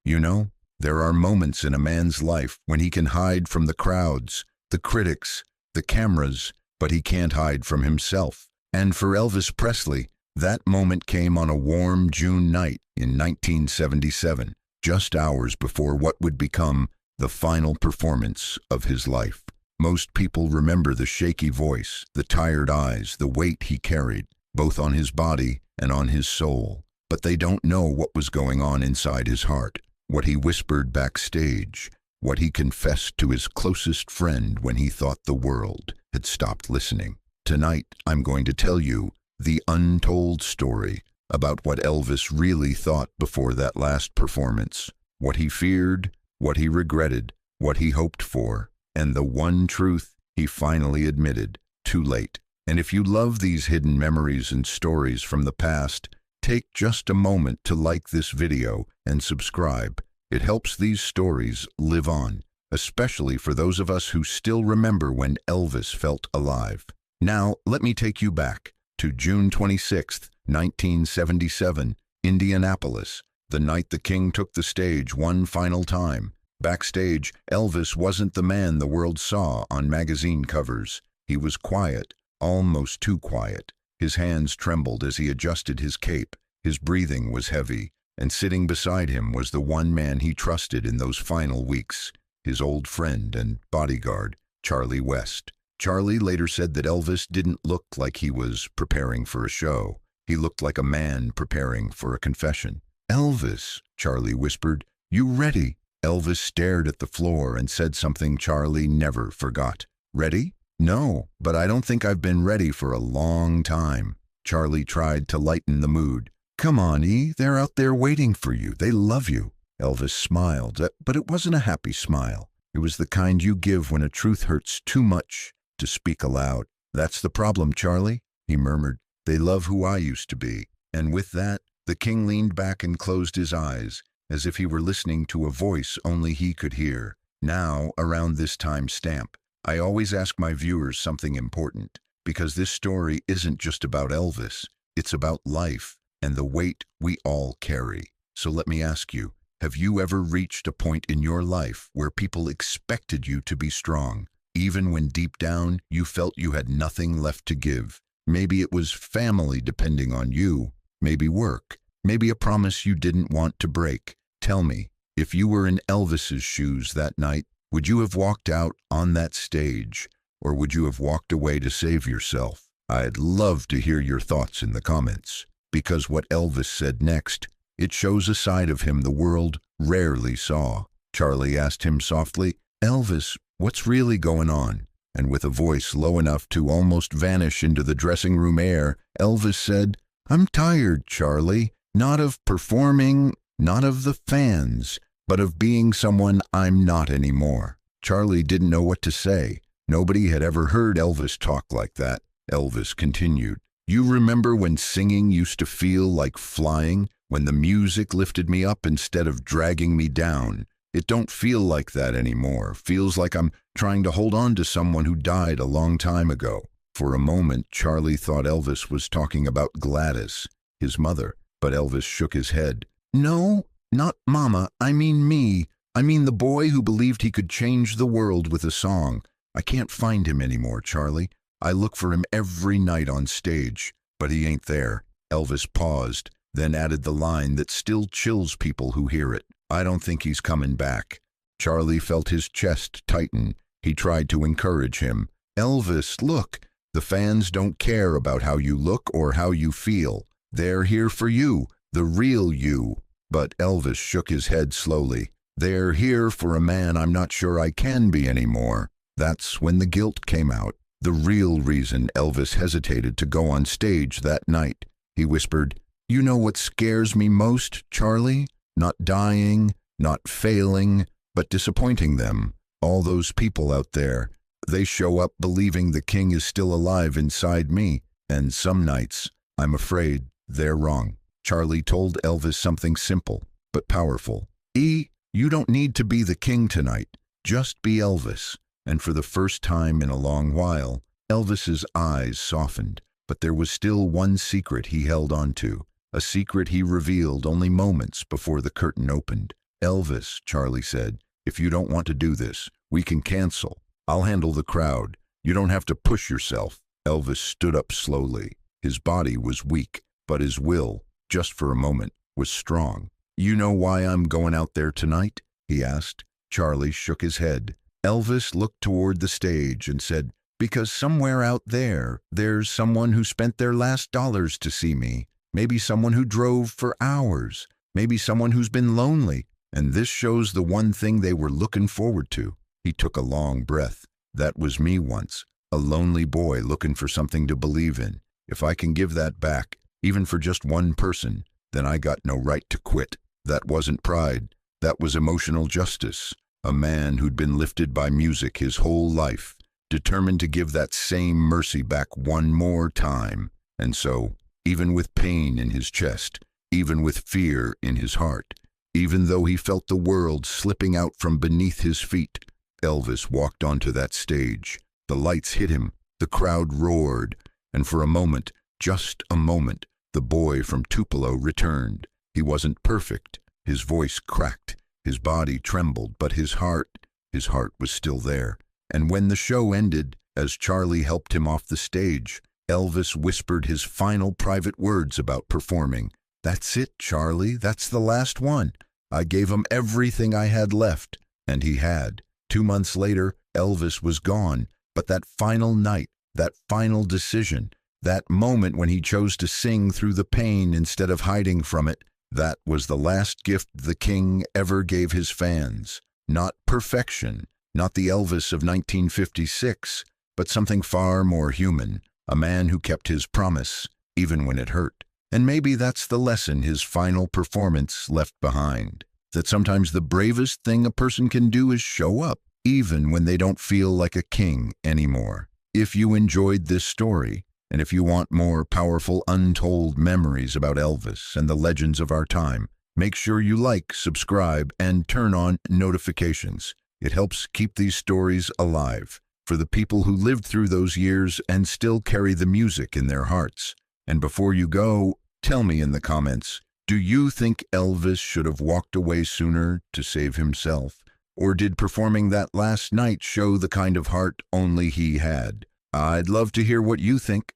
You know, there are moments in a man's life when he can hide from the crowds, the critics, the cameras, but he can't hide from himself. And for Elvis Presley, that moment came on a warm June night in 1977, just hours before what would become the final performance of his life. Most people remember the shaky voice, the tired eyes, the weight he carried, both on his body and on his soul. But they don't know what was going on inside his heart, what he whispered backstage, what he confessed to his closest friend when he thought the world had stopped listening. Tonight, I'm going to tell you the untold story about what Elvis really thought before that last performance, what he feared, what he regretted, what he hoped for, and the one truth he finally admitted too late. And if you love these hidden memories and stories from the past, take just a moment to like this video and subscribe. It helps these stories live on, especially for those of us who still remember when Elvis felt alive. Now, let me take you back to June 26, 1977, Indianapolis, the night the King took the stage one final time. Backstage, Elvis wasn't the man the world saw on magazine covers. He was quiet, almost too quiet. His hands trembled as he adjusted his cape. His breathing was heavy, and sitting beside him was the one man he trusted in those final weeks, his old friend and bodyguard, Charlie West. Charlie later said that Elvis didn't look like he was preparing for a show. He looked like a man preparing for a confession. "Elvis," Charlie whispered, "you ready?" Elvis stared at the floor and said something Charlie never forgot. "Ready? No, but I don't think I've been ready for a long time." Charlie tried to lighten the mood. "Come on, E, they're out there waiting for you. They love you." Elvis smiled, but it wasn't a happy smile. It was the kind you give when a truth hurts too much to speak aloud. "That's the problem, Charlie," he murmured. "They love who I used to be." And with that, the King leaned back and closed his eyes, as if he were listening to a voice only he could hear. Now, around this time stamp, I always ask my viewers something important, because this story isn't just about Elvis, it's about life and the weight we all carry. So let me ask you, have you ever reached a point in your life where people expected you to be strong, even when deep down you felt you had nothing left to give? Maybe it was family depending on you, maybe work, maybe a promise you didn't want to break. Tell me, if you were in Elvis's shoes that night, would you have walked out on that stage, or would you have walked away to save yourself? I'd love to hear your thoughts in the comments, because what Elvis said next, it shows a side of him the world rarely saw. Charlie asked him softly, "Elvis, what's really going on?" And with a voice low enough to almost vanish into the dressing room air, Elvis said, "I'm tired, Charlie, not of performing, not of the fans, but of being someone I'm not anymore." Charlie didn't know what to say. Nobody had ever heard Elvis talk like that. Elvis continued, "You remember when singing used to feel like flying, when the music lifted me up instead of dragging me down? It don't feel like that anymore. Feels like I'm trying to hold on to someone who died a long time ago." For a moment, Charlie thought Elvis was talking about Gladys, his mother, but Elvis shook his head. "No, not Mama. I mean me. I mean the boy who believed he could change the world with a song. I can't find him anymore, Charlie. I look for him every night on stage, but he ain't there." Elvis paused, then added the line that still chills people who hear it. "I don't think he's coming back." Charlie felt his chest tighten. He tried to encourage him. "Elvis, look, the fans don't care about how you look or how you feel. They're here for you, the real you." But Elvis shook his head slowly. "They're here for a man I'm not sure I can be anymore." That's when the guilt came out. The real reason Elvis hesitated to go on stage that night. He whispered, "You know what scares me most, Charlie? Not dying, not failing, but disappointing them. All those people out there, they show up believing the King is still alive inside me, and some nights, I'm afraid they're wrong." Charlie told Elvis something simple, but powerful. "E, you don't need to be the King tonight. Just be Elvis." And for the first time in a long while, Elvis's eyes softened, but there was still one secret he held on to, a secret he revealed only moments before the curtain opened. "Elvis," Charlie said, "if you don't want to do this, we can cancel. I'll handle the crowd. You don't have to push yourself." Elvis stood up slowly. His body was weak, but his will, just for a moment, was strong. "You know why I'm going out there tonight?" he asked. Charlie shook his head. Elvis looked toward the stage and said, "Because somewhere out there, there's someone who spent their last dollars to see me. Maybe someone who drove for hours. Maybe someone who's been lonely. And this shows the one thing they were looking forward to." He took a long breath. "That was me once, a lonely boy looking for something to believe in. If I can give that back, even for just one person, then I got no right to quit." That wasn't pride. That was emotional justice. A man who'd been lifted by music his whole life, determined to give that same mercy back one more time. And so, even with pain in his chest, even with fear in his heart, even though he felt the world slipping out from beneath his feet, Elvis walked onto that stage. The lights hit him, the crowd roared, and for a moment, just a moment, the boy from Tupelo returned. He wasn't perfect. His voice cracked, his body trembled, but his heart was still there. And when the show ended, as Charlie helped him off the stage, Elvis whispered his final private words about performing. "That's it, Charlie. That's the last one. I gave him everything I had left." And he had. 2 months later, Elvis was gone. But that final night, that final decision, that moment when he chose to sing through the pain instead of hiding from it, that was the last gift the king ever gave his fans. Not perfection, not the Elvis of 1956, but something far more human, a man who kept his promise, even when it hurt. And maybe that's the lesson his final performance left behind, that sometimes the bravest thing a person can do is show up, even when they don't feel like a king anymore. If you enjoyed this story, and if you want more powerful untold memories about Elvis and the legends of our time, make sure you like, subscribe, and turn on notifications. It helps keep these stories alive for the people who lived through those years and still carry the music in their hearts. And before you go, tell me in the comments, do you think Elvis should have walked away sooner to save himself? Or did performing that last night show the kind of heart only he had? I'd love to hear what you think.